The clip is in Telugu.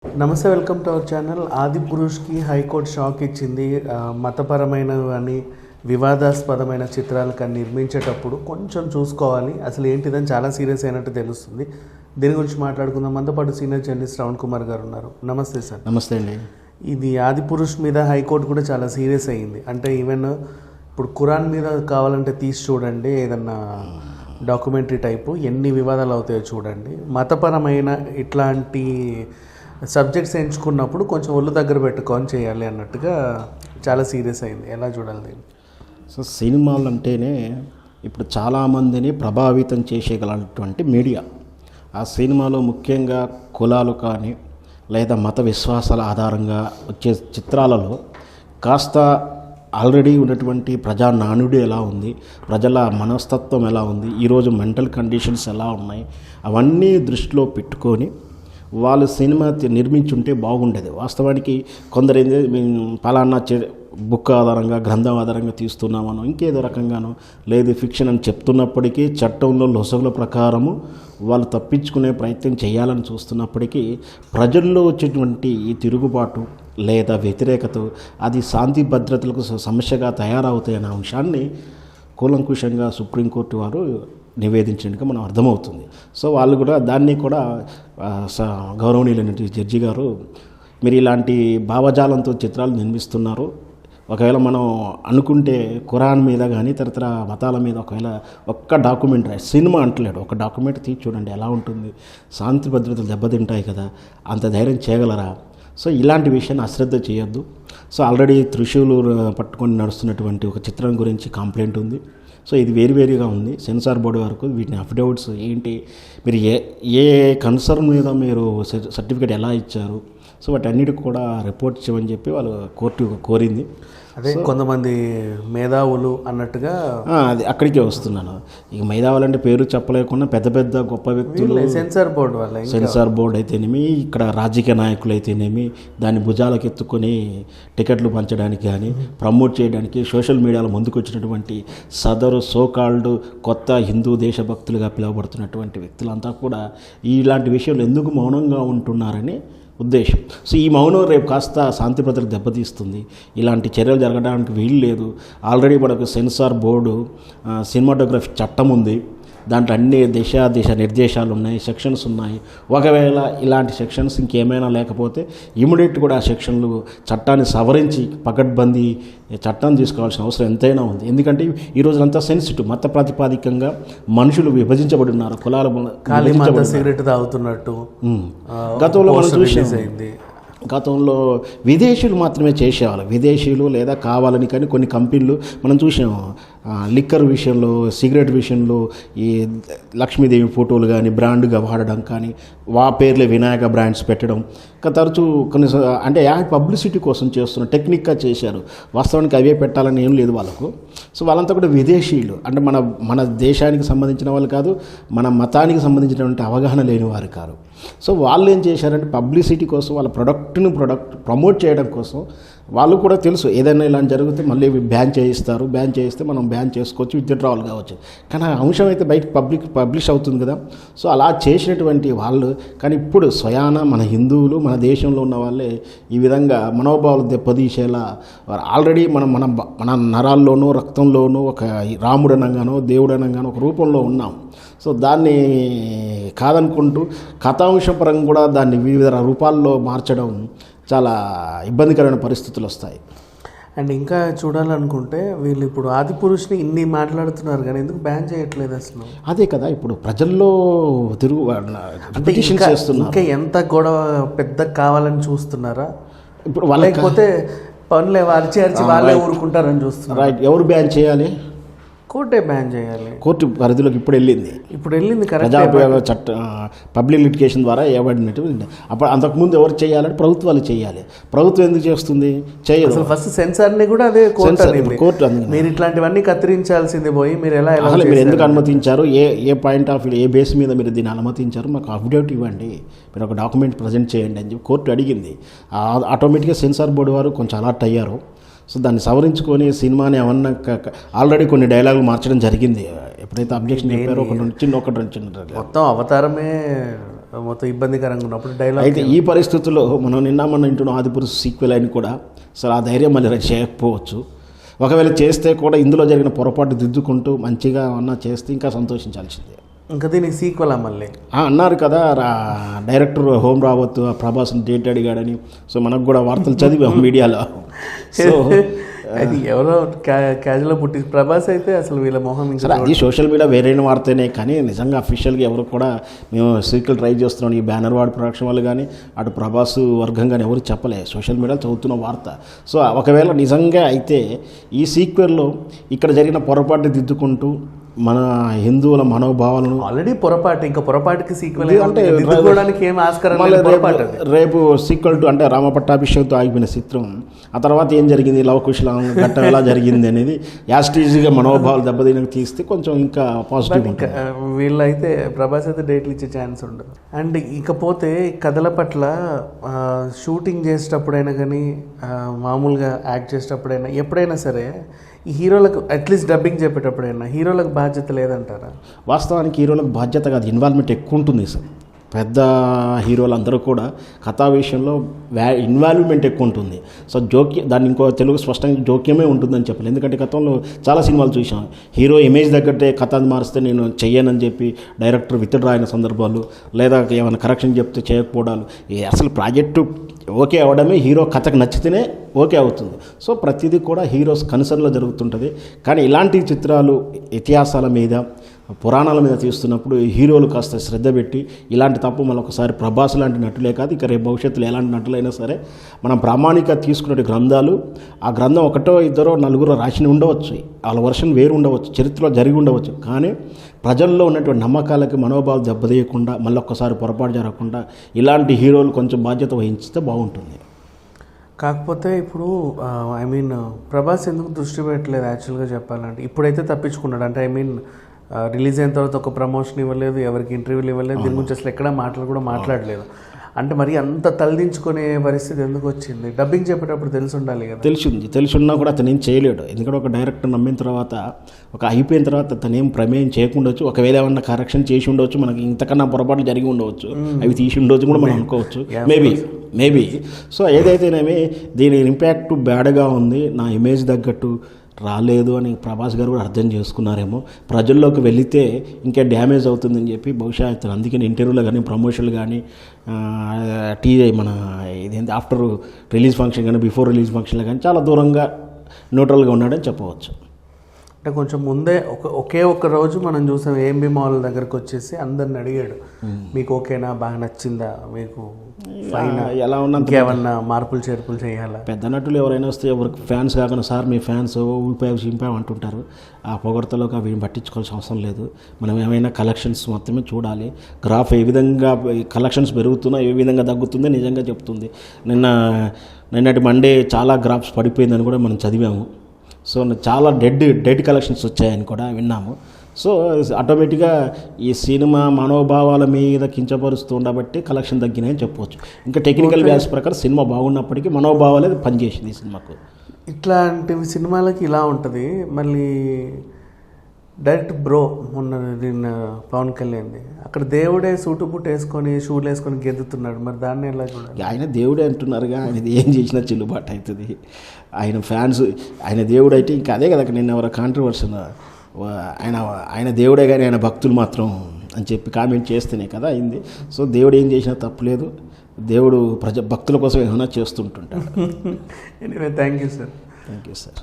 నమస్తే, వెల్కమ్ టు అవర్ ఛానల్. ఆదిపురుష్కి హైకోర్టు షాక్ ఇచ్చింది. మతపరమైన కానీ వివాదాస్పదమైన చిత్రాలు కానీ నిర్మించేటప్పుడు కొంచెం చూసుకోవాలి, అసలు ఏంటిదని చాలా సీరియస్ అయినట్టు తెలుస్తుంది. దీని గురించి మాట్లాడుకుందాం. మనతో పాటు సీనియర్ జర్నలిస్ట్ శ్రవణ్ కుమార్ గారు ఉన్నారు. నమస్తే సార్. నమస్తే అండి. ఇది ఆదిపురుష్ మీద హైకోర్టు కూడా చాలా సీరియస్ అయ్యింది. అంటే ఈవెన్ ఇప్పుడు ఖురాన్ మీద కావాలంటే తీసి చూడండి, ఏదన్నా డాక్యుమెంటరీ టైపు ఎన్ని వివాదాలు అవుతాయో చూడండి. మతపరమైన ఇట్లాంటి సబ్జెక్ట్స్ ఎంచుకున్నప్పుడు కొంచెం ఒళ్ళు దగ్గర పెట్టుకొని చేయాలి అన్నట్టుగా చాలా సీరియస్ అయింది. ఎలా చూడాలి దీన్ని? సో సినిమాలు అంటేనే ఇప్పుడు చాలామందిని ప్రభావితం చేసేగలటువంటి మీడియా. ఆ సినిమాలో ముఖ్యంగా కులాలు కానీ లేదా మత విశ్వాసాల ఆధారంగా వచ్చే చిత్రాలలో కాస్త ఆల్రెడీ ఉన్నటువంటి ప్రజా నానుడి ఎలా ఉంది, ప్రజల మనస్తత్వం ఎలా ఉంది, ఈరోజు మెంటల్ కండిషన్స్ ఎలా ఉన్నాయి, అవన్నీ దృష్టిలో పెట్టుకొని వాళ్ళు సినిమా నిర్మించుంటే బాగుండేది. వాస్తవానికి కొందరు పలానా బుక్ ఆధారంగా గ్రంథం ఆధారంగా తీస్తున్నామనో ఇంకేదో రకంగానో లేదు ఫిక్షన్ అని చెప్తున్నప్పటికీ చట్టంలో లొసగుల ప్రకారము వాళ్ళు తప్పించుకునే ప్రయత్నం చేయాలని చూస్తున్నప్పటికీ ప్రజల్లో వచ్చేటువంటి ఈ తిరుగుబాటు లేదా వ్యతిరేకత అది శాంతి భద్రతలకు సమస్యగా తయారవుతాయనే అంశాన్ని కూలంకుషంగా సుప్రీంకోర్టు వారు నివేదించినట్టుగా మనం అర్థమవుతుంది. సో వాళ్ళు కూడా దాన్ని కూడా గౌరవనీయులైన జడ్జి గారు, మీరు ఇలాంటి భావజాలంతో చిత్రాలు నిర్మిస్తున్నారు, ఒకవేళ మనం అనుకుంటే ఖురాన్ మీద కానీ తదితర మతాల మీద ఒకవేళ ఒక్క డాక్యుమెంటరీ సినిమా అంటలేడు, ఒక డాక్యుమెంటరీ తీసి చూడండి ఎలా ఉంటుంది, శాంతి భద్రతలు దెబ్బతింటాయి కదా, అంత ధైర్యం చేయగలరా? సో ఇలాంటి విషయాన్ని అశ్రద్ధ చేయొద్దు. సో ఆల్రెడీ త్రిశూలు పట్టుకొని నడుస్తున్నటువంటి ఒక చిత్రం గురించి కంప్లైంట్ ఉంది. సో ఇది వేరువేరుగా ఉంది. సెన్సార్ బోర్డు వరకు వీటిని అఫిడవిట్స్ ఏంటి, మీరు ఏ కన్సర్న్ మీద మీరు సర్టిఫికేట్ ఎలా ఇచ్చారు, సో వాటన్నిటికి కూడా రిపోర్ట్ చేయమని చెప్పి వాళ్ళు కోర్టు కోరింది. అదే కొంతమంది మేధావులు అన్నట్టుగా అది అక్కడికే వస్తున్నాను. ఇక మేధావులు అంటే పేరు చెప్పలేకుండా పెద్ద పెద్ద గొప్ప వ్యక్తులు, సెన్సార్ బోర్డు అయితేనేమి, ఇక్కడ రాజకీయ నాయకులు అయితేనేమి, దాన్ని భుజాలకు ఎత్తుకొని టికెట్లు పంచడానికి కానీ ప్రమోట్ చేయడానికి సోషల్ మీడియాలో ముందుకు వచ్చినటువంటి సదరు సోకాల్డ్ కొత్త హిందూ దేశభక్తులుగా పిలువబడుతున్నటువంటి వ్యక్తులంతా కూడా ఇలాంటి విషయాలు ఎందుకు మౌనంగా ఉంటున్నారని ఉద్దేశం. సో ఈ మౌనం రేపు కాస్త శాంతి భద్రతలు దెబ్బతీస్తుంది. ఇలాంటి చర్యలు జరగడానికి వీలు లేదు. ఆల్రెడీ మనకు సెన్సార్ బోర్డు సినిమాటోగ్రఫీ చట్టం ఉంది, దాంట్లో అన్ని దిశ నిర్దేశాలు ఉన్నాయి, సెక్షన్స్ ఉన్నాయి. ఒకవేళ ఇలాంటి సెక్షన్స్ ఇంకేమైనా లేకపోతే ఇమీడియట్ కూడా ఆ సెక్షన్లు చట్టాన్ని సవరించి పకడ్బందీ చట్టం తీసుకోవాల్సిన అవసరం ఎంతైనా ఉంది. ఎందుకంటే ఈ రోజులంతా సెన్సిటివ్, మత ప్రాతిపాదికంగా మనుషులు విభజించబడి ఉన్నారు, కులాల సిగరెట్ తాగుతున్నట్టు గతంలో మనం చూసేది. గతంలో విదేశీయులు మాత్రమే చేసేవాళ్ళు, విదేశీయులు లేదా కావాలని కానీ కొన్ని కంపెనీలు మనం చూసాము. లిక్కర్ విషయంలో, సిగరెట్ విషయంలో ఈ లక్ష్మీదేవి ఫోటోలు కానీ బ్రాండ్గా వాడడం కానీ, పేర్లే వినాయక బ్రాండ్స్ పెట్టడం, ఇంకా తరచూ కొన్ని అంటే యాడ్ పబ్లిసిటీ కోసం చేస్తున్న టెక్నిక్గా చేశారు. వాస్తవానికి అవే పెట్టాలని ఏం లేదు వాళ్ళకు. సో వాళ్ళంతా కూడా విదేశీయులు, అంటే మన దేశానికి సంబంధించిన వాళ్ళు కాదు, మన మతానికి సంబంధించినటువంటి అవగాహన లేని వారు కాదు. సో వాళ్ళు ఏం చేశారంటే పబ్లిసిటీ కోసం వాళ్ళ ప్రొడక్ట్ ప్రమోట్ చేయడం కోసం వాళ్ళు కూడా తెలుసు ఏదైనా ఇలా జరిగితే మళ్ళీ బ్యాన్ చేయిస్తారు, బ్యాన్ చేయిస్తే మనం బ్యాన్ చేసుకోవచ్చు, విత్డ్రావల్ కావచ్చు. కానీ ఆ అంశం అయితే బయట పబ్లిష్ అవుతుంది కదా. సో అలా చేసినటువంటి వాళ్ళు కానీ ఇప్పుడు స్వయాన మన హిందువులు మన దేశంలో ఉన్న వాళ్ళే ఈ విధంగా మనోభావాలు దెబ్బతీసేలా ఆల్రెడీ మన నరాల్లోనూ రక్తంలోనూ ఒక రాముడు అనగానో దేవుడు అనగానో ఒక రూపంలో ఉన్నాం. సో దాన్ని కాదనుకుంటూ కథాంశపరంగా కూడా దాన్ని వివిధ రూపాల్లో మార్చడం చాలా ఇబ్బందికరమైన పరిస్థితులు వస్తాయి. అండ్ ఇంకా చూడాలనుకుంటే వీళ్ళు ఇప్పుడు ఆదిపురుష్ని ఇన్ని మాట్లాడుతున్నారు కానీ ఎందుకు బ్యాన్ చేయట్లేదు అసలు? అదే కదా ఇప్పుడు ప్రజల్లో ఇంకా ఎంత గొడవ పెద్ద కావాలని చూస్తున్నారా? ఇప్పుడు లేకపోతే పనులే అరిచి వాళ్ళే ఊరుకుంటారని చూస్తున్నారు. రైట్, ఎవరు బ్యాన్ చేయాలి? కోర్టే బ్యాన్ చేయాలి. కోర్టు పరిధిలోకి ఇప్పుడు వెళ్ళింది ప్రజాపయోగ చట్ట పబ్లిక్ లిటిగేషన్ ద్వారా ఇవ్వబడినట్టు. అప్పుడు అంతకుముందు ఎవరు చేయాలంటే ప్రభుత్వాలు చేయాలి. ప్రభుత్వం ఎందుకు చేస్తుంది? చేయదు. అసలు ఫస్ట్ సెన్సార్ని కూడా అదే కోర్టు మీరు ఇట్లాంటివన్నీ కత్తిరించాల్సింది పోయి మీరు అసలు మీరు ఎందుకు అనుమతించారు, ఏ పాయింట్ ఆఫ్ వ్యూ, ఏ బేస్ మీద మీరు దీన్ని అనుమతించారు, మాకు అఫిడవిట్ ఇవ్వండి, మీరు ఒక డాక్యుమెంట్ ప్రజెంట్ చేయండి అని చెప్పి కోర్టు అడిగింది. ఆటోమేటిక్గా సెన్సార్ బోర్డు వారు కొంచెం అలర్ట్ అయ్యారు. సో దాన్ని సవరించుకొని సినిమాని ఏమన్నా ఆల్రెడీ కొన్ని డైలాగులు మార్చడం జరిగింది. ఎప్పుడైతే అబ్జెక్షన్ చెప్పారో ఒకటి చిన్న మొత్తం అవతారమే మొత్తం ఇబ్బందికరంగా ఉన్నప్పుడు డైలాగ్ అయితే ఈ పరిస్థితుల్లో మనం నిన్న ఇంటున్న ఆదిపురుషు సీక్వెల్ అని కూడా అసలు ఆ ధైర్యం మళ్ళీ చేయకపోవచ్చు. ఒకవేళ చేస్తే కూడా ఇందులో జరిగిన పొరపాటు దిద్దుకుంటూ మంచిగా అన్నా చేస్తే ఇంకా సంతోషించాల్సిందే. ఇంకా దీనికి సీక్వెల్ మళ్ళీ అన్నారు కదా డైరెక్టర్ హోమ్ రావత్ డేట్ అడిగాడని. సో మనకు కూడా వార్తలు చదివాం మీడియాలో. సో అది ఎవరో క్యాజువల్గా పుట్టి ప్రభాస్ అయితే అసలు వీళ్ళ మొహం సరే అది సోషల్ మీడియా వేరైన వార్తనే, కానీ నిజంగా అఫీషియల్గా ఎవరు కూడా మేము సీక్వెల్ ట్రై చేస్తున్నాం ఈ బ్యానర్ వాడి ప్రొడక్షన్ వాళ్ళు కానీ అటు ప్రభాస్ వర్గం కానీ ఎవరు చెప్పలే, సోషల్ మీడియాలో చదువుతున్న వార్త. సో ఒకవేళ నిజంగా అయితే ఈ సీక్వెల్లో ఇక్కడ జరిగిన పొరపాటు దిద్దుకుంటూ మన హిందువుల మనోభావాలను ఆల్రెడీ పొరపాటు, ఇంకా పొరపాటుకి సీక్వెల్ అంటే ఏం ఆస్కారం లేదు. రేపు సీక్వెల్ టు అంటే రామ పట్టాభిషేక్తో ఆగిపోయిన చిత్రం ఆ తర్వాత ఏం జరిగింది, లవకుశలం ఘట్టం ఎలా జరిగింది అనేది యాస్టీజీగా మనోభావాలు దెబ్బతినకు తీస్తే కొంచెం ఇంకా పాజిటివ్ ఉంటుంది. వీళ్ళైతే ప్రభాస్ అయితే డేట్లు ఇచ్చే ఛాన్స్ ఉండదు. అండ్ ఇకపోతే కథల పట్ల షూటింగ్ చేసేటప్పుడైనా కానీ మామూలుగా యాక్ట్ చేసేటప్పుడైనా ఎప్పుడైనా సరే ఈ హీరోలకు అట్లీస్ట్ డబ్బింగ్ చెప్పేటప్పుడైనా హీరోలకు బాధ్యత లేదంటారా? వాస్తవానికి హీరోలకు బాధ్యత కాదు, ఇన్వాల్వ్మెంట్ ఎక్కువ ఉంటుంది సార్. పెద్ద హీరోలు అందరూ కూడా కథా విషయంలో ఇన్వాల్వ్మెంట్ ఎక్కువ ఉంటుంది. సో దాన్ని ఇంకో తెలుగు స్పష్టంగా జోక్యమే ఉంటుందని చెప్పాలి. ఎందుకంటే గతంలో చాలా సినిమాలు చూసాం, హీరో ఇమేజ్ తగ్గట్టే కథ మారిస్తే నేను చెయ్యనని చెప్పి డైరెక్టర్ విత్డ్రా అయిన సందర్భాలు, లేదా ఏమైనా కరెక్షన్ చెప్తే చేయకపోవడాలు. అసలు ప్రాజెక్టు ఓకే అవడమే హీరో కథకు నచ్చితేనే ఓకే అవుతుంది. సో ప్రతిదీ కూడా హీరోస్ కన్సర్న్లో జరుగుతుంటుంది. కానీ ఇలాంటి చిత్రాలు ఇతిహాసాల మీద పురాణాల మీద తీస్తున్నప్పుడు హీరోలు కాస్త శ్రద్ధ పెట్టి ఇలాంటి తప్పు మరొకసారి ప్రభాస్ లాంటి నటులే కాదు, ఇక రేపు భవిష్యత్తులో ఎలాంటి నటులైనా సరే మనం ప్రామాణిక తీసుకునే గ్రంథాలు, ఆ గ్రంథం ఒకటో ఇద్దరో నలుగురో రాసి ఉండవచ్చు, వాళ్ళ వర్షన్ వేరు ఉండవచ్చు, చరిత్రలో జరిగి ఉండవచ్చు. కానీ ప్రజల్లో ఉన్నటువంటి నమ్మకాలకి మనోభావాలు దెబ్బతీయకుండా మళ్ళొక్కసారి పొరపాటు జరగకుండా ఇలాంటి హీరోలు కొంచెం బాధ్యత వహించితే బాగుంటుంది. కాకపోతే ఇప్పుడు ప్రభాస్ ఎందుకు దృష్టి పెట్టలేదు యాక్చువల్గా చెప్పాలంటే? ఇప్పుడైతే తప్పించుకున్నాడు అంటే రిలీజ్ అయిన తర్వాత ఒక ప్రమోషన్ ఇవ్వలేదు, ఎవరికి ఇంటర్వ్యూలు ఇవ్వలేదు, దీని గురించి అసలు ఎక్కడ మాటలు కూడా మాట్లాడలేదు. అంటే మరి అంత తలదించుకునే పరిస్థితి ఎందుకు వచ్చింది? డబ్బింగ్ చెప్పేటప్పుడు తెలిసి ఉండాలి కదా. తెలిసి ఉన్నా కూడా అతను ఏం చేయలేడు. ఎందుకంటే ఒక డైరెక్టర్ నమ్మిన తర్వాత అయిపోయిన తర్వాత అతను ఏం ప్రమేయం చేయకుండొచ్చు. ఒకవేళ ఏమన్నా కరెక్షన్ చేసి ఉండవచ్చు, మనకి ఇంతకన్నా పొరపాట్లు జరిగి ఉండవచ్చు, అవి తీసి ఉండవచ్చు కూడా మనం అనుకోవచ్చు. మేబీ సో ఏదైతేనేమి దీని ఇంపాక్ట్ బ్యాడ్గా ఉంది, నా ఇమేజ్ తగ్గట్టు రాలేదు అని ప్రభాస్ గారు కూడా అర్థం చేసుకున్నారేమో. ప్రజల్లోకి వెళితే ఇంకా డ్యామేజ్ అవుతుందని చెప్పి బహుశా ఇతను అందుకని ఇంటర్వ్యూలో కానీ ప్రమోషన్లు కానీ మన ఇదేంటి ఆఫ్టర్ రిలీజ్ ఫంక్షన్ కానీ బిఫోర్ రిలీజ్ ఫంక్షన్లో కానీ చాలా దూరంగా న్యూట్రల్గా ఉన్నాడని చెప్పవచ్చు. అంటే కొంచెం ముందే ఒకే ఒక్క రోజు మనం చూసాం ఏఎంబి మాల్ దగ్గరకు వచ్చేసి అందరిని అడిగాడు, మీకు ఓకేనా, బాగా నచ్చిందా, మీకు ఎలా ఉన్నా ఏమన్నా మార్పులు చేర్పులు చేయాలా? పెద్ద నటులు ఎవరైనా వస్తే ఎవరికి ఫ్యాన్స్ కాకుండా సార్ మీ ఫ్యాన్స్ ఊపాయి అంటుంటారు. ఆ పొగడతలోకి అవి పట్టించుకోవాల్సిన అవసరం లేదు. మనం ఏమైనా కలెక్షన్స్ మాత్రమే చూడాలి. గ్రాఫ్ ఏ విధంగా కలెక్షన్స్ పెరుగుతున్నా ఏ విధంగా తగ్గుతుందో నిజంగా చెప్తుంది. నిన్నటి మండే చాలా గ్రాఫ్స్ పడిపోయిందని కూడా మనం చదివాము. సో చాలా డెడ్ కలెక్షన్స్ వచ్చాయని కూడా విన్నాము. సో ఆటోమేటిక్గా ఈ సినిమా మనోభావాల మీద కించపరుస్తూ ఉండబట్టి కలెక్షన్ తగ్గినాయని చెప్పవచ్చు. ఇంకా టెక్నికల్ వ్యాస్ ప్రకారం సినిమా బాగున్నప్పటికీ మనోభావాలే పనిచేసింది ఈ సినిమాకు. ఇట్లాంటి సినిమాలకి ఇలా ఉంటుంది. మళ్ళీ డైరెక్ట్ మొన్న పవన్ కళ్యాణ్ అక్కడ దేవుడే సూటు బుట్టు వేసుకొని షూలు వేసుకొని గెంతుతున్నాడు, మరి దాన్ని ఎలా చూడాలి? ఆయన దేవుడే అంటున్నారుగా, ఆయన ఏం చేసినా చెల్లుబాటు అవుతుంది. ఆయన ఫ్యాన్స్ ఆయన దేవుడు అయితే ఇంకా అదే కదా, నిన్న ఎవరో కాంట్రవర్షన్ ఆయన దేవుడే కానీ ఆయన భక్తులు మాత్రం అని చెప్పి కామెంట్ చేస్తేనే కదా అయింది. సో దేవుడు ఏం చేసినా తప్పులేదు, దేవుడు భక్తుల కోసం ఏమైనా చేస్తుంటుంటాడు. Anyway thank you sir. Thank you sir.